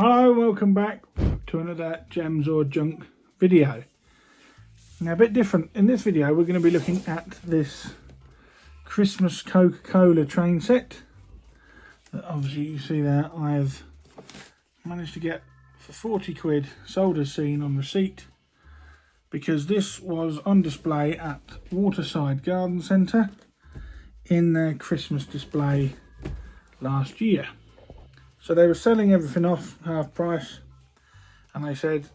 Hello, welcome back to another Gems or Junk video. Now, a bit different. In this video, we're going to be looking at this Christmas Coca-Cola train set. That obviously, you see there, I've managed to get for 40 quid, sold as seen on receipt, because this was on display at Waterside Garden Centre in their Christmas display last year. So they were selling everything off half price, and they said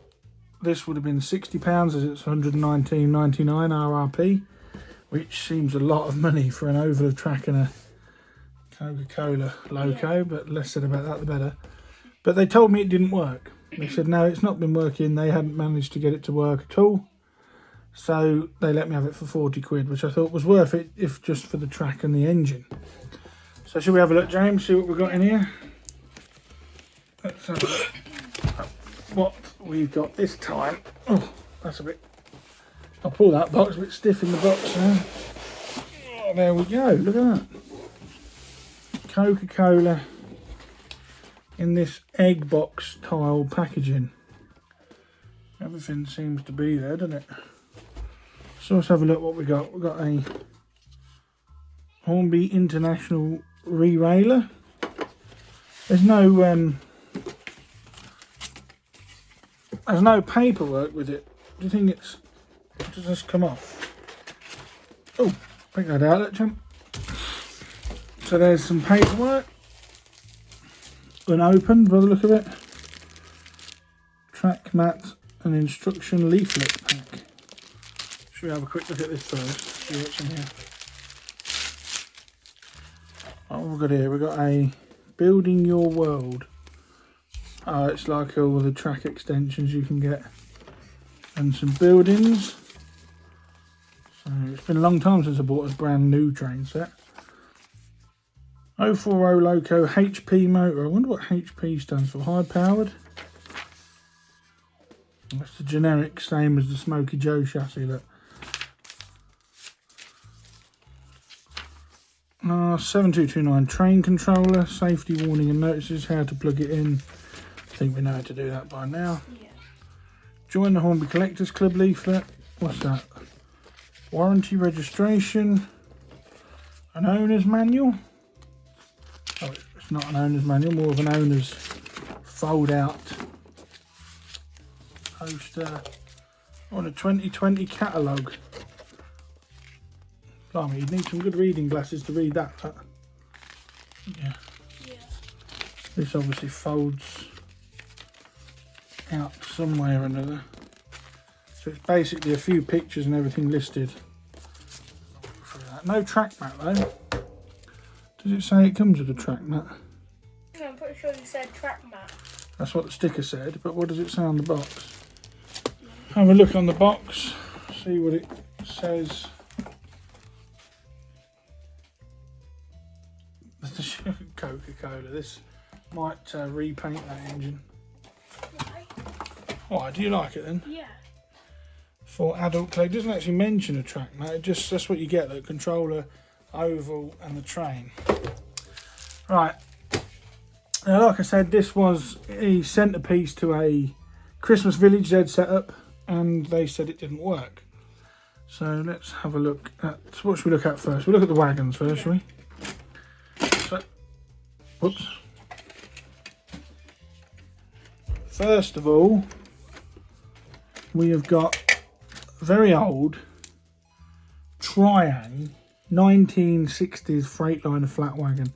this would have been £60 as it's 119.99 RRP, which seems a lot of money for an over the track and a Coca-Cola loco, but less said about that the better. But they told me it didn't work. They said no, it's not been working, they hadn't managed to get it to work at all. So they let me have it for 40 quid, which I thought was worth it if just for the track and the engine. So should we have a look, James, see what we've got in here? Let's have a look at what we've got this time. Oh, that's a bit... I'll pull that box, a bit stiff in the box now. Oh, there we go, look at that. Coca-Cola in this egg box tile packaging. Everything seems to be there, doesn't it? So let's have a look what we got. We've got a Hornby International re-railer. There's no paperwork with it. Do you think it's... Does this come off? Oh, pick that out, that chump. So there's some paperwork. Unopened by the look of it. Track mat and instruction leaflet pack. Should we have a quick look at this first? See what's in here. What have we got here? We've got a Building Your World. Oh, it's like all the track extensions you can get. And some buildings. So it's been a long time since I bought a brand new train set. 040 Loco HP motor. I wonder what HP stands for. High powered. That's the generic, same as the Smoky Joe chassis. Look. 7229 train controller. Safety warning and notices. How to plug it in. I think we know how to do that by now. Yeah. Join the Hornby Collectors Club leaflet. What's that? Warranty registration. An owner's manual. Oh, it's not an owner's manual, more of an owner's fold out poster on a 2020 catalogue. Blimey, you'd need some good reading glasses to read that. Yeah. This obviously folds out some way or another. So it's basically a few pictures and everything listed. No track mat though. Does it say it comes with a track mat? No, I'm pretty sure you said track mat. That's what the sticker said, but what does it say on the box? Have a look on the box, see what it says. The Coca-Cola. This might repaint that engine. Why? Why? Do you like it then? Yeah. For adult play, it doesn't actually mention a track mat. It just, that's what you get, the controller, oval and the train. Right. Now, like I said, this was a centrepiece to a Christmas Village they'd set up, and they said it didn't work. So let's have a look at, what should we look at first? We'll look at the wagons first, shall we? So, whoops. First of all, we have got a very old Triang 1960s Freightliner flat wagon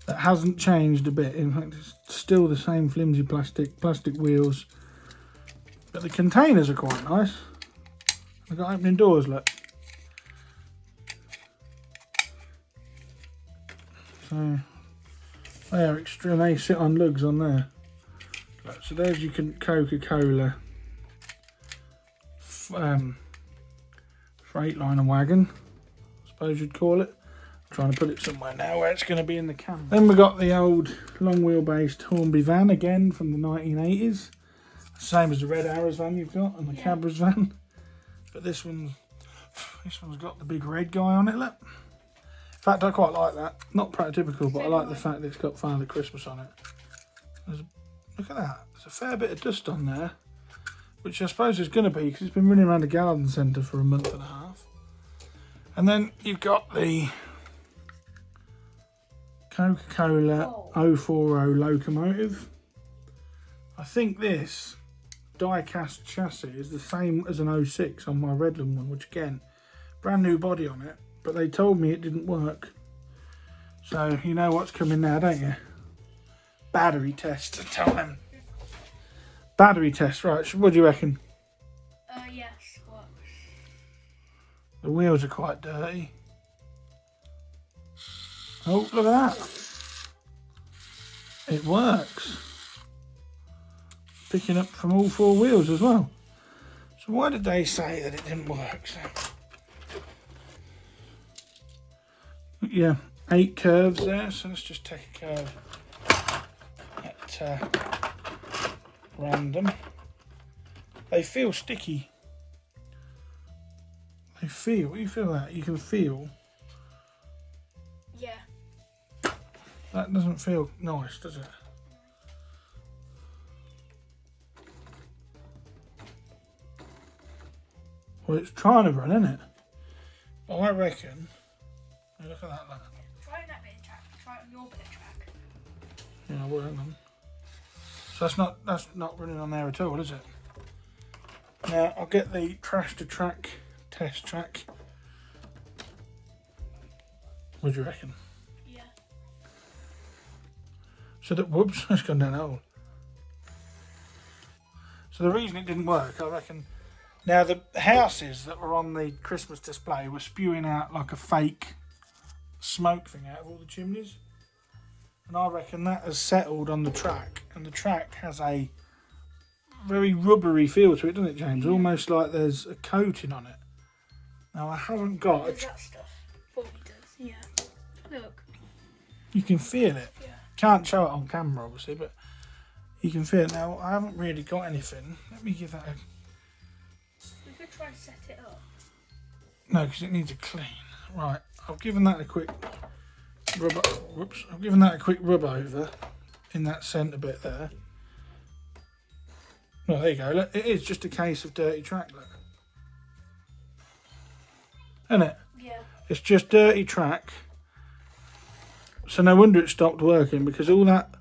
that hasn't changed a bit. In fact, it's still the same flimsy plastic wheels, but the containers are quite nice. They've got opening doors, look. So they are extreme. They sit on lugs on there. Look, so there's your Coca-Cola Freightliner wagon, I suppose you'd call it. I'm trying to put it somewhere now where it's going to be in the camera. Then we got the old long wheelbase Hornby van again from the 1980s. Same as the Red Arrows van you've got and the Cabras van. But this one's got the big red guy on it, look. In fact, I quite like that. Not prototypical, but I like the fact that it's got Father Christmas on it. There's Look at that. There's a fair bit of dust on there, which I suppose is going to be because it's been running around the garden centre for a month and a half. And then you've got the Coca-Cola 040 locomotive. I think this die-cast chassis is the same as an 06 on my Redland one, which again, brand new body on it, but they told me it didn't work. So you know what's coming now, don't you? Battery test time. Battery test, right, so what do you reckon? Yes, what? The wheels are quite dirty. Oh, look at that. It works. Picking up from all four wheels as well. So why did they say that it didn't work? So, yeah, 8 curves there. So let's just take a curve at random. They feel sticky. They feel. You feel that? You can feel. Yeah. That doesn't feel nice, does it? Well, it's trying to run, isn't it? But I reckon. Look at that. Try that bit of track. Try it on your bit of track. Yeah, I will. Hang on. So that's not running on there at all, is it? Now I'll get the trash to track test track. What do you reckon? Yeah. So that whoops, it's gone down the hole. So the reason it didn't work, I reckon. Now the houses that were on the Christmas display were spewing out like a fake smoke thing out of all the chimneys. And I reckon that has settled on the track. And the track has a very rubbery feel to it, doesn't it, James? Almost like there's a coating on it. Now I haven't got... Does that stuff? 40 does, yeah. Look. You can feel it. Yeah. Can't show it on camera, obviously, but you can feel it. Now, I haven't really got anything. Let me give that a... We could try and set it up. No, because it needs a clean. Right, I've given that a quick rub. Whoops! I've given that a quick rub over in that centre bit there. Well, there you go. Look, it is just a case of dirty track, look. Isn't it? Yeah. It's just dirty track. So no wonder it stopped working, because all that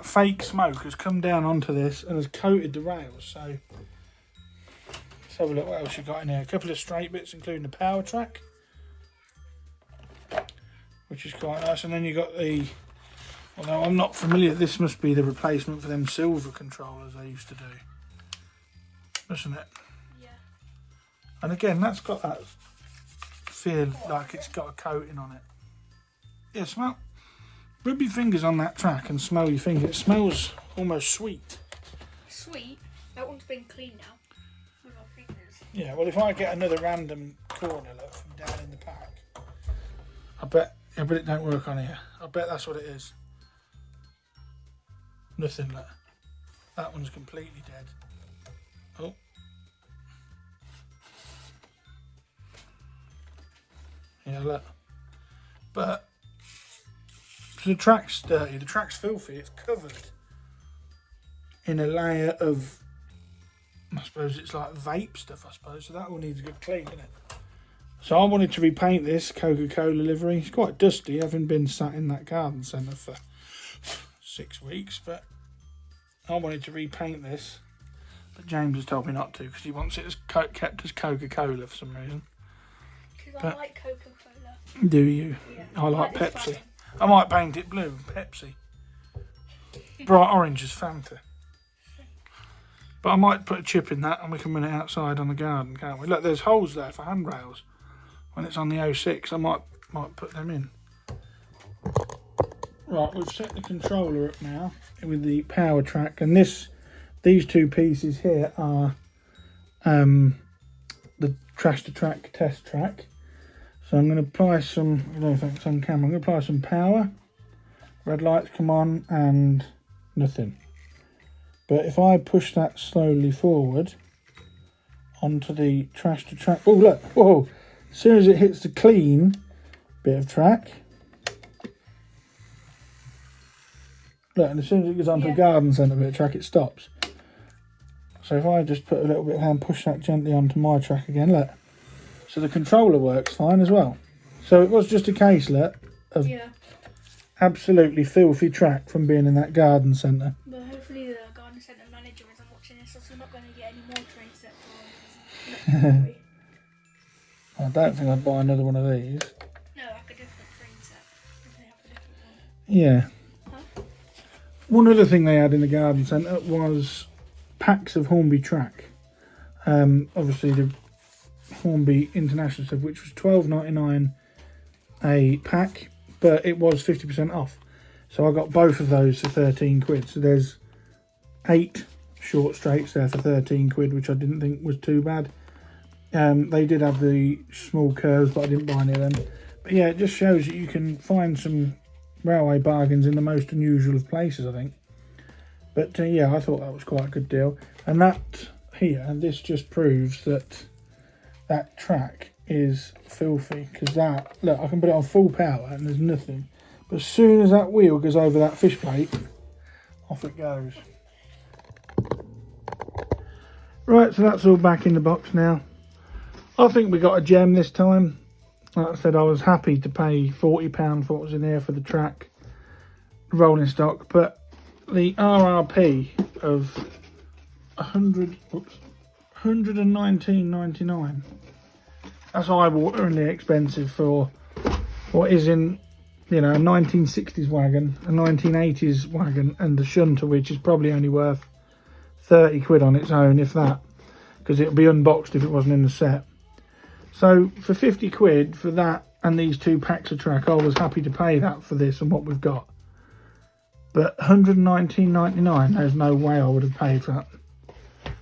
fake smoke has come down onto this and has coated the rails. So let's have a look what else you got in here. A couple of straight bits, including the power track, which is quite nice. And then you got the, although I'm not familiar, this must be the replacement for them silver controllers they used to do, isn't it? Yeah. And again, that's got that feel like it's got a coating on it. Yeah, smell. Rub your fingers on that track and smell your finger. It smells almost sweet. Sweet? That one's been cleaned now. With our fingers. Yeah, well, if I get another random corner, look, from down in the pack, I bet it don't work on here. I bet that's what it is. Nothing, look. That one's completely dead. Oh. Yeah, look. But the track's dirty, the track's filthy, it's covered in a layer of, I suppose it's like vape stuff, I suppose, so that all needs a good clean, doesn't it? So I wanted to repaint this Coca-Cola livery. It's quite dusty, having been sat in that garden centre for 6 weeks, but I wanted to repaint this, but James has told me not to, because he wants it as kept as Coca-Cola for some reason. Because I like Coca-Cola. Do you? Yeah. I like this Pepsi. button. I might paint it blue, Pepsi. Bright orange is Fanta. But I might put a chip in that and we can run it outside on the garden, can't we? Look, there's holes there for handrails. When it's on the 06, I might put them in. Right, we've set the controller up now with the power track, and these two pieces here are the trash to track test track. So I'm going to apply some, I don't know if that's on camera, I'm going to apply some power. Red lights come on and nothing. But if I push that slowly forward onto the trash to track, oh look, whoa, as soon as it hits the clean bit of track, Look, and as soon as it goes onto the garden centre bit of track, it stops. So if I just put a little bit of hand, push that gently onto my track again, look. So the controller works fine as well. So it was just a case, look, of absolutely filthy track from being in that garden centre. But hopefully the garden centre manager isn't watching this, so we're not going to get any more train set for I don't think I'd buy another one of these. No, like a different train set. If they have a different one. Yeah. Huh? One other thing they had in the garden centre was packs of Hornby track. Obviously the Hornby International stuff, which was $12.99 a pack, but it was 50% off. So I got both of those for 13 quid. So there's 8 short straights there for 13 quid, which I didn't think was too bad. They did have the small curves, but I didn't buy any of them. But yeah, it just shows that you can find some railway bargains in the most unusual of places, I think. But yeah, I thought that was quite a good deal. And that here, this just proves that that track is filthy. Because that, look, I can put it on full power and there's nothing. But as soon as that wheel goes over that fish plate, off it goes. Right, so that's all back in the box now. I think we got a gem this time. Like I said, I was happy to pay £40 for what was in there for the track, rolling stock, but the RRP of £119.99. That's eye-wateringly expensive for what is in, you know, a 1960s wagon, a 1980s wagon, and the shunter, which is probably only worth 30 quid on its own, if that, because it would be unboxed if it wasn't in the set. So for 50 quid for that and these 2 packs of track, I was happy to pay that for this and what we've got. But £119.99, there's no way I would have paid for that.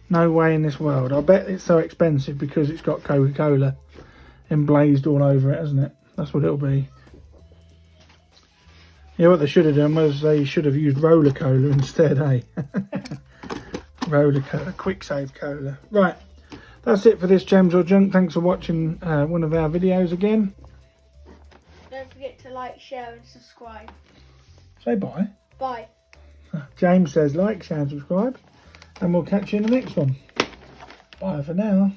No way in this world. I bet it's so expensive because it's got Coca-Cola emblazed all over it, hasn't it? That's what it'll be. Yeah, what they should have done was they should have used roller cola instead, eh? Roller cola, quick save cola. Right, that's it for this Gems or Junk. Thanks for watching one of our videos again. Don't forget to like, share and subscribe. Say bye. Bye. James says like, share and subscribe. And we'll catch you in the next one. Bye for now.